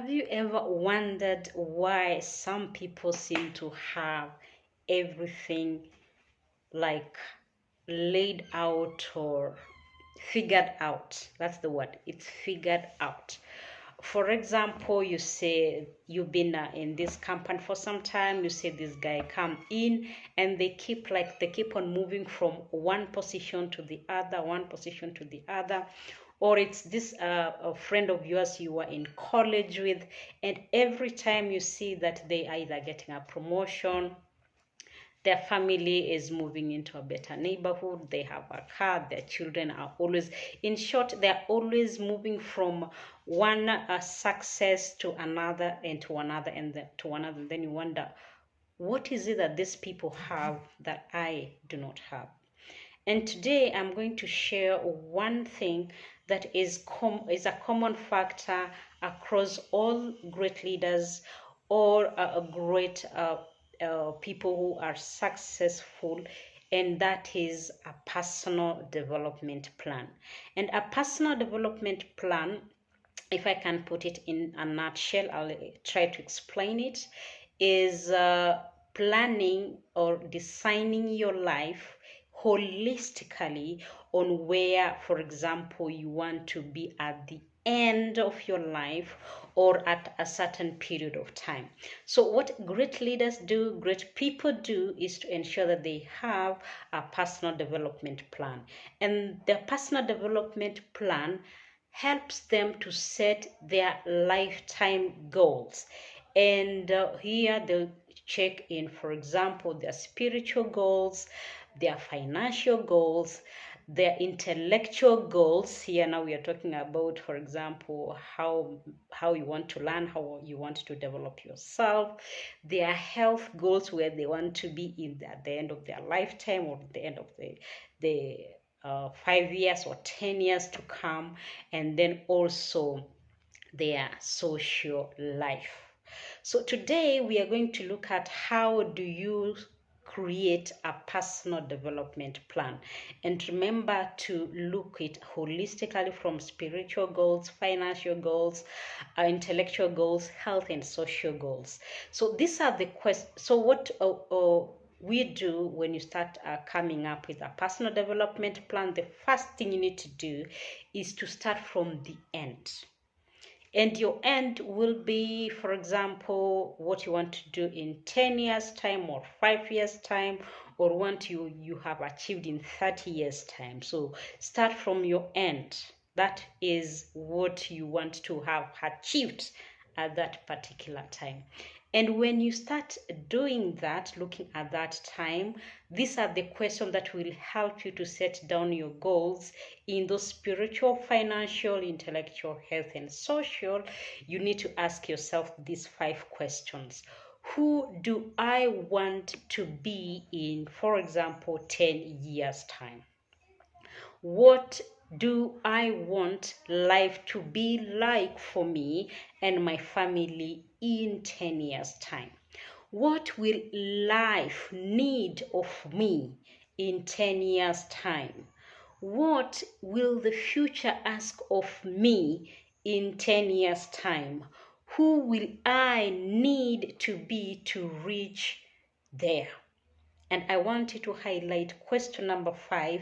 Have you ever wondered why some people seem to have everything like laid out or figured out? That's the word. It's figured out. For example, you say you've been in this company for some time. You say this guy come in, and they keep on moving from one position to the other, one position to the other. Or it's this a friend of yours you were in college with, and every time you see that they are either getting a promotion, their family is moving into a better neighborhood, they have a car, their children are always, in short, they're always moving from one success to another and to another and to another. Then you wonder, what is it that these people have that I do not have? And today I'm going to share one thing that is a common factor across all great leaders or great people who are successful, and that is a personal development plan. And a personal development plan, if I can put it in a nutshell, I'll try to explain it, is planning or designing your life holistically on where, for example, you want to be at the end of your life or at a certain period of time. So what great leaders do, great people do, is to ensure that they have a personal development plan. And the personal development plan helps them to set their lifetime goals. And here they'll check in, for example, their spiritual goals, their financial goals, their intellectual goals. Here now we are talking about, for example, how you want to learn, how you want to develop yourself, their health goals, where they want to be at the end of their lifetime or at the end of the 5 years or 10 years to come, and then also their social life. So today we are going to look at how do you create a personal development plan. And remember to look it holistically from spiritual goals, financial goals, intellectual goals, health and social goals. So these are the questions. So what we do when you start coming up with a personal development plan, the first thing you need to do is to start from the end. And your end will be, for example, what you want to do in 10 years time or 5 years time, or what you have achieved in 30 years time. So start from your end. That is what you want to have achieved at that particular time. And when you start doing that, looking at that time, these are the questions that will help you to set down your goals in those spiritual, financial, intellectual, health, and social. You need to ask yourself these 5 questions. Who do I want to be in, for example, 10 years' time? What do I want life to be like for me and my family in 10 years' time? What will life need of me in 10 years' time? What will the future ask of me in 10 years' time? Who will I need to be to reach there? And I want you to highlight question number 5.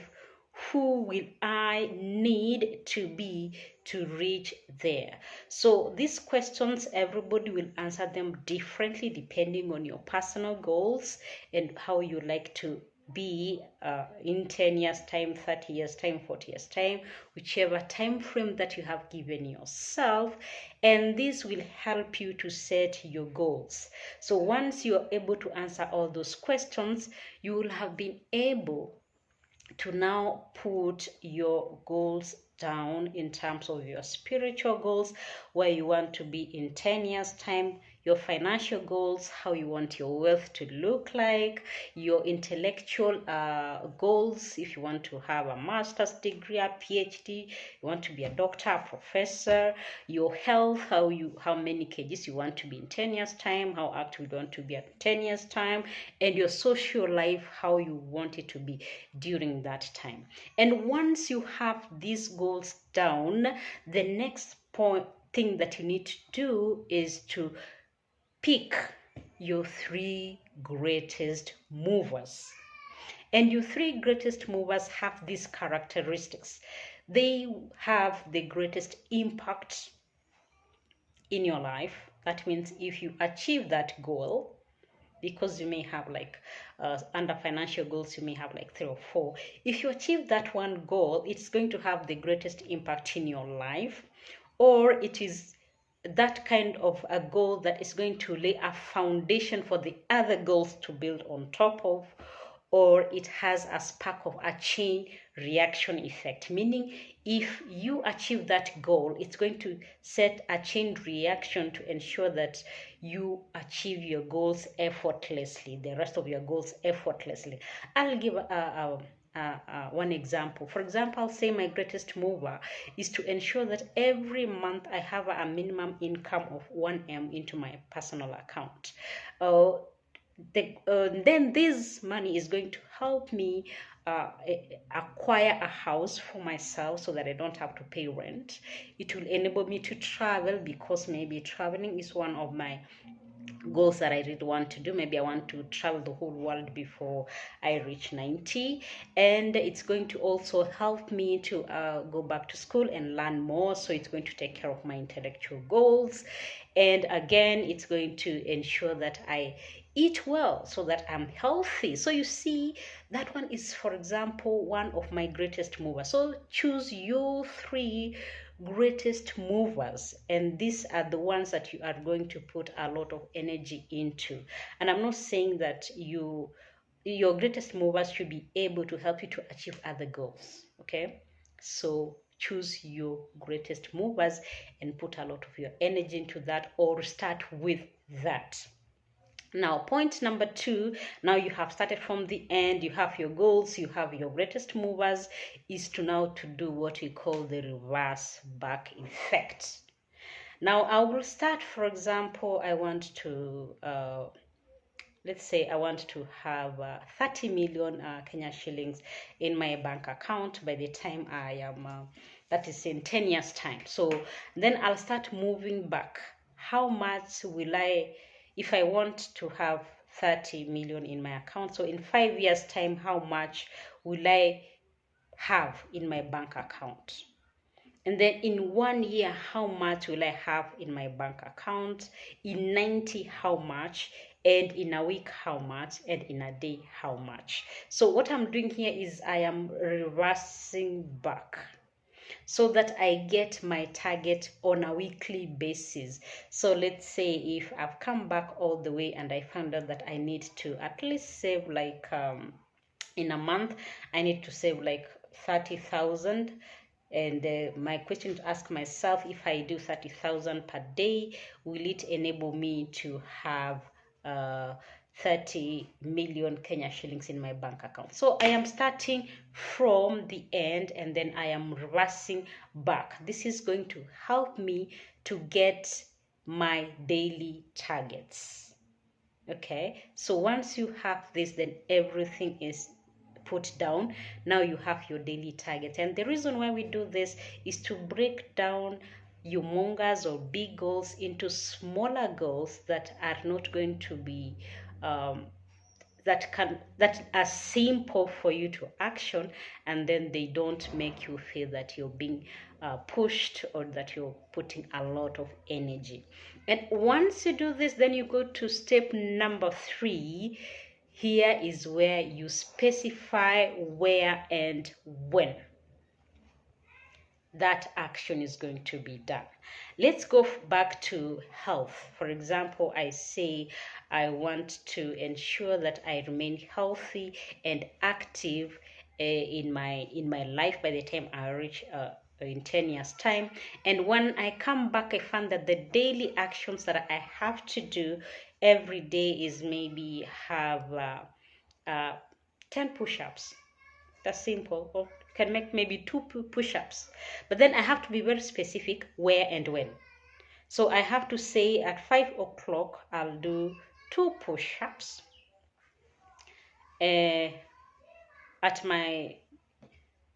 Who will I need to be to reach there? So these questions, everybody will answer them differently depending on your personal goals and how you like to be in 10 years time, 30 years time, 40 years time, whichever time frame that you have given yourself. And this will help you to set your goals. So once you are able to answer all those questions, you will have been able to now put your goals down in terms of your spiritual goals, where you want to be in 10 years time, your financial goals, how you want your wealth to look like, your intellectual goals, if you want to have a master's degree, a PhD, you want to be a doctor, a professor, your health, how many kgs you want to be in 10 years time, how active you want to be at 10 years time, and your social life, how you want it to be during that time. And once you have these goals down, the next thing that you need to do is to pick your 3 greatest movers. And your 3 greatest movers have these characteristics. They have the greatest impact in your life. That means if you achieve that goal, because you may have like under financial goals, you may have like 3 or 4. If you achieve that one goal, it's going to have the greatest impact in your life, or it is that kind of a goal that is going to lay a foundation for the other goals to build on top of, or it has a spark of a chain reaction effect, meaning if you achieve that goal, it's going to set a chain reaction to ensure that you achieve your goals effortlessly, the rest of your goals effortlessly. I'll give one example. For example, I'll say my greatest mover is to ensure that every month I have a minimum income of 1M into my personal account. Then this money is going to help me acquire a house for myself so that I don't have to pay rent. It will enable me to travel, because maybe traveling is one of my goals that I really want to do. Maybe I want to travel the whole world before I reach 90. And it's going to also help me to go back to school and learn more. So it's going to take care of my intellectual goals. And again, it's going to ensure that I eat well so that I'm healthy. So you see, that one is, for example, one of my greatest movers. So choose your 3 greatest movers, and these are the ones that you are going to put a lot of energy into. And I'm not saying that your greatest movers should be able to help you to achieve other goals, okay? So choose your greatest movers and put a lot of your energy into that, or start with that. Now, point number 2, now you have started from the end, you have your goals, you have your greatest movers, is to now to do what we call the reverse back effect. Now, I will start, for example, I want to, let's say I want to have 30 million Kenya shillings in my bank account by the time I am, that is in 10 years time. So then I'll start moving back. How much will I, if I want to have 30 million in my account, so in 5 years time, how much will I have in my bank account? And then in 1 year, how much will I have in my bank account? In 90, how much? And in a week, how much? And in a day, how much? So what I'm doing here is I am reversing back so that I get my target on a weekly basis. So let's say if I've come back all the way and I found out that I need to at least save like in a month, I need to save like 30,000. And my question to ask myself, if I do 30,000 per day, will it enable me to have 30 million Kenya shillings in my bank account? So I am starting from the end and then I am reversing back. This is going to help me to get my daily targets. Okay, so once you have this, then everything is put down. Now you have your daily target. And the reason why we do this is to break down humongous or big goals into smaller goals that are not going to be that are simple for you to action, and then they don't make you feel that you're being pushed or that you're putting a lot of energy. And once you do this, then you go to step number 3. Here is where you specify where and when that action is going to be done. Let's go back to health. For example, I say I want to ensure that I remain healthy and active in my life by the time I reach in 10 years time. And when I come back, I find that the daily actions that I have to do every day is maybe have 10 push-ups. That's simple. Or can make maybe 2 push-ups. But then I have to be very specific where and when. So I have to say at 5 o'clock I'll do 2 push-ups at my,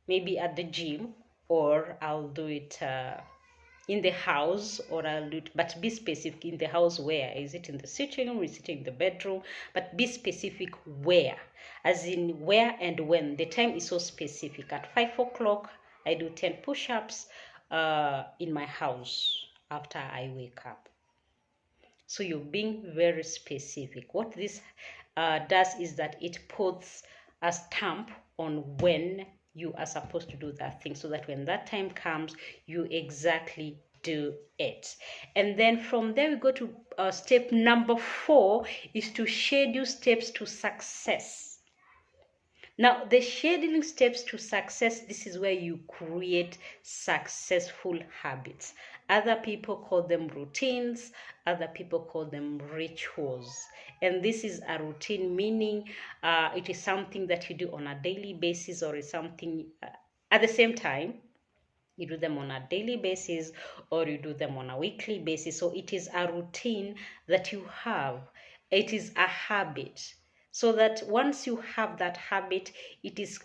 maybe at the gym, or I'll do it in the house, or I'll do it, but be specific. In the house, where? Is it in the sitting room? Is it in the bedroom? But be specific where, as in where and when. The time is so specific. At 5 o'clock, I do 10 push-ups in my house after I wake up. So you're being very specific. What this does is that it puts a stamp on when you are supposed to do that thing, so that when that time comes, you exactly do it. And then from there, we go to step number 4 is to schedule steps to success. Now, the scheduling steps to success, this is where you create successful habits. Other people call them routines, other people call them rituals. And this is a routine, meaning it is something that you do on a daily basis, or is something at the same time. You do them on a daily basis, or you do them on a weekly basis. So it is a routine that you have. It is a habit. So that once you have that habit, it is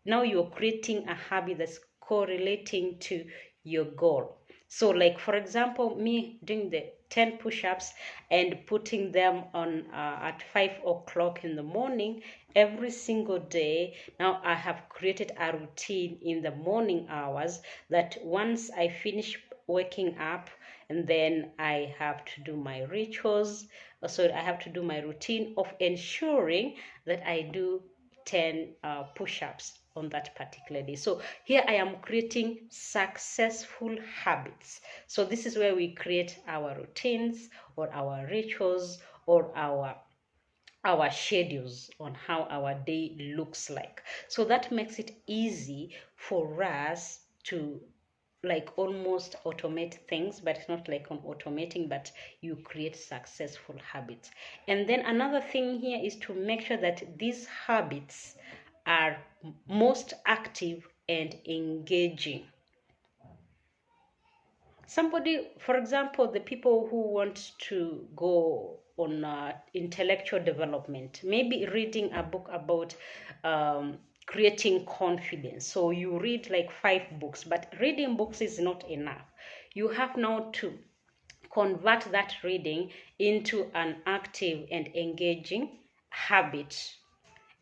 now you're creating a habit that's correlating to your goal. So like, for example, me doing the 10 push-ups and putting them on at 5 o'clock in the morning every single day. Now I have created a routine in the morning hours that once I finish waking up, and then I have to do my rituals. So I have to do my routine of ensuring that I do 10 push-ups on that particular day. So here I am creating successful habits. So this is where we create our routines, or our rituals, or our schedules on how our day looks like. So that makes it easy for us to like almost automate things, but it's not like on automating, but you create successful habits. And then another thing here is to make sure that these habits are most active and engaging. Somebody, for example, the people who want to go on intellectual development, maybe reading a book about creating confidence. So you read like 5 books, but reading books is not enough. You have now to convert that reading into an active and engaging habit.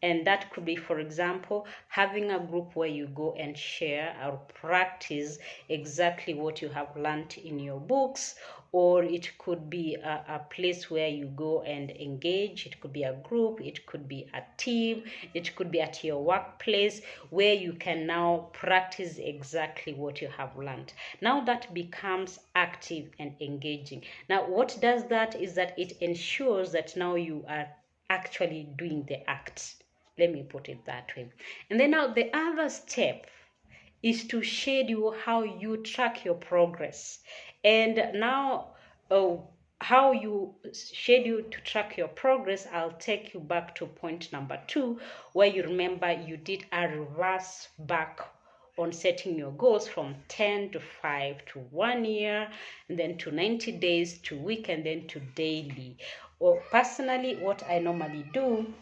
And that could be, for example, having a group where you go and share or practice exactly what you have learned in your books. Or it could be a place where you go and engage. It could be a group, it could be a team, it could be at your workplace, where you can now practice exactly what you have learned. Now that becomes active and engaging. Now what does that is that it ensures that now you are actually doing the act. Let me put it that way. And then now the other step is to schedule how you track your progress. And now how you schedule to track your progress, I'll take you back to point number 2, where you remember you did a reverse back on setting your goals from 10 to 5 to 1 year, and then to 90 days to week, and then to daily. Or personally, what I normally do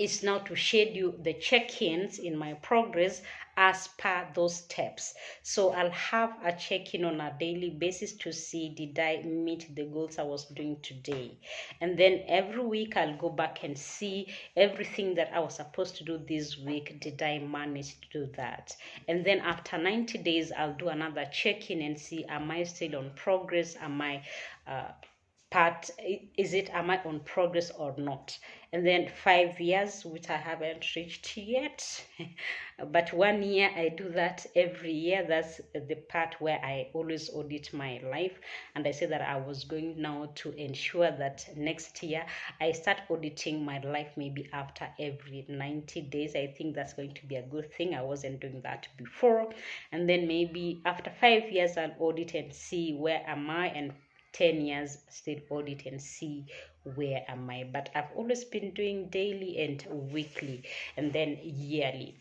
is now to schedule the check-ins in my progress as per those steps. So I'll have a check-in on a daily basis to see, did I meet the goals I was doing today? And then every week I'll go back and see everything that I was supposed to do this week, did I manage to do that? And then after 90 days I'll do another check-in and see, am I still on progress? Am I am I on progress or not? And then 5 years, which I haven't reached yet, but 1 year, I do that every year. That's the part where I always audit my life, and I say that I was going now to ensure that next year I start auditing my life, maybe after every 90 days. I think that's going to be a good thing. I wasn't doing that before. And then maybe after 5 years, I'll audit and see where am I, and 10 years still audit and see where am I. But I've always been doing daily and weekly, and then yearly.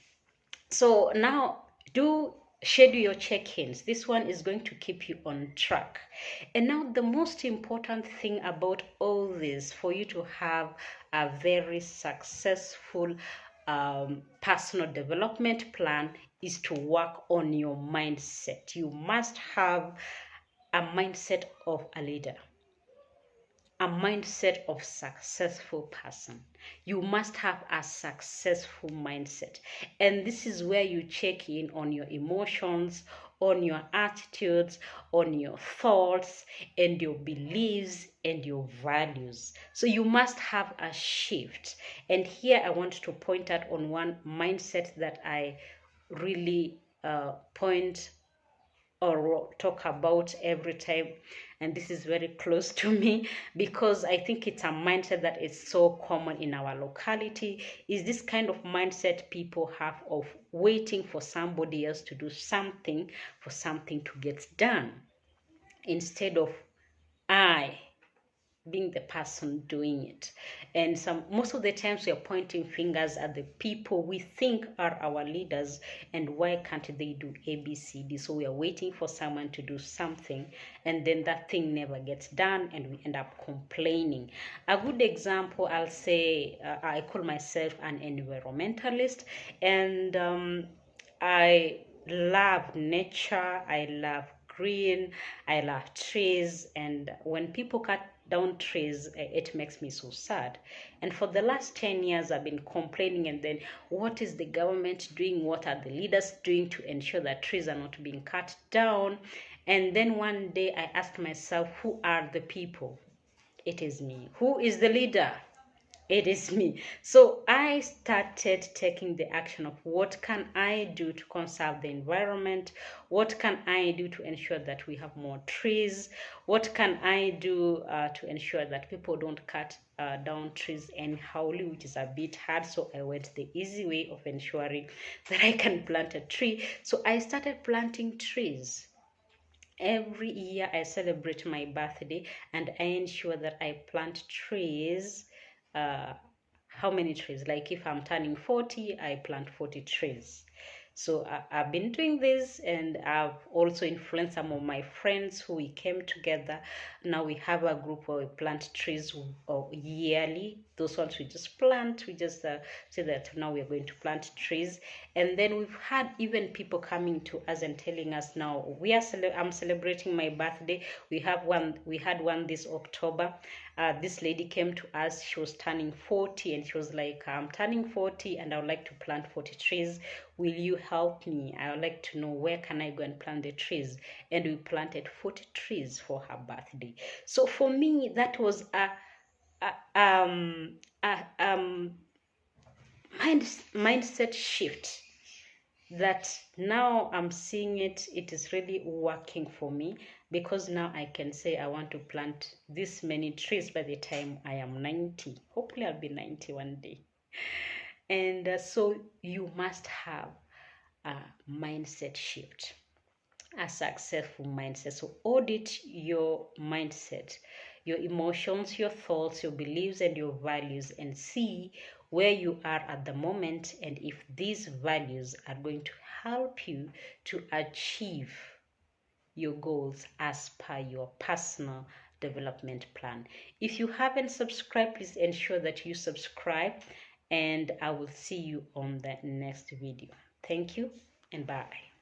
So now do schedule your check-ins. This one is going to keep you on track. And now the most important thing about all this, for you to have a very successful personal development plan, is to work on your mindset. You must have a mindset of a leader, a mindset of successful person. You must have a successful mindset. And this is where you check in on your emotions, on your attitudes, on your thoughts, and your beliefs and your values. So you must have a shift. And here I want to point out on one mindset that I really point or talk about every time, and this is very close to me because I think it's a mindset that is so common in our locality. Is this kind of mindset people have of waiting for somebody else to do something, for something to get done, instead of I being the person doing it. And most of the times we are pointing fingers at the people we think are our leaders, and why can't they do ABCD? So we are waiting for someone to do something, and then that thing never gets done, and we end up complaining. A good example, I'll say, I call myself an environmentalist, and I love nature, I love green, I love trees, and when people cut down trees, it makes me so sad. And for the last 10 years I've been complaining, and then what is the government doing, what are the leaders doing to ensure that trees are not being cut down? And then one day I asked myself, who are the people? It is me. Who is the leader? It is me. So I started taking the action of what can I do to conserve the environment? What can I do to ensure that we have more trees? What can I do to ensure that people don't cut down trees anyhow, which is a bit hard? So I went the easy way of ensuring that I can plant a tree. So I started planting trees. Every year I celebrate my birthday and I ensure that I plant trees. uh, how many trees? Like if I'm turning 40, I plant 40 trees. So I've been doing this, and I've also influenced some of my friends who we came together. Now we have a group where we plant trees yearly. Those ones we just plant, we just say that now we're going to plant trees. And then we've had even people coming to us and telling us, now I'm celebrating my birthday. We had one this October. This lady came to us. She was turning 40, and she was like, I'm turning 40 and I would like to plant 40 trees. Will you help me? I would like to know, where can I go and plant the trees? And we planted 40 trees for her birthday. So for me, that was a mindset shift that now I'm seeing it is really working for me, because now I can say I want to plant this many trees by the time I am 90. Hopefully I'll be 90 one day. And so you must have a mindset shift, a successful mindset. So audit your mindset, your emotions, your thoughts, your beliefs, and your values, and see where you are at the moment, and if these values are going to help you to achieve your goals as per your personal development plan. If you haven't subscribed, please ensure that you subscribe, and I will see you on the next video. Thank you and bye.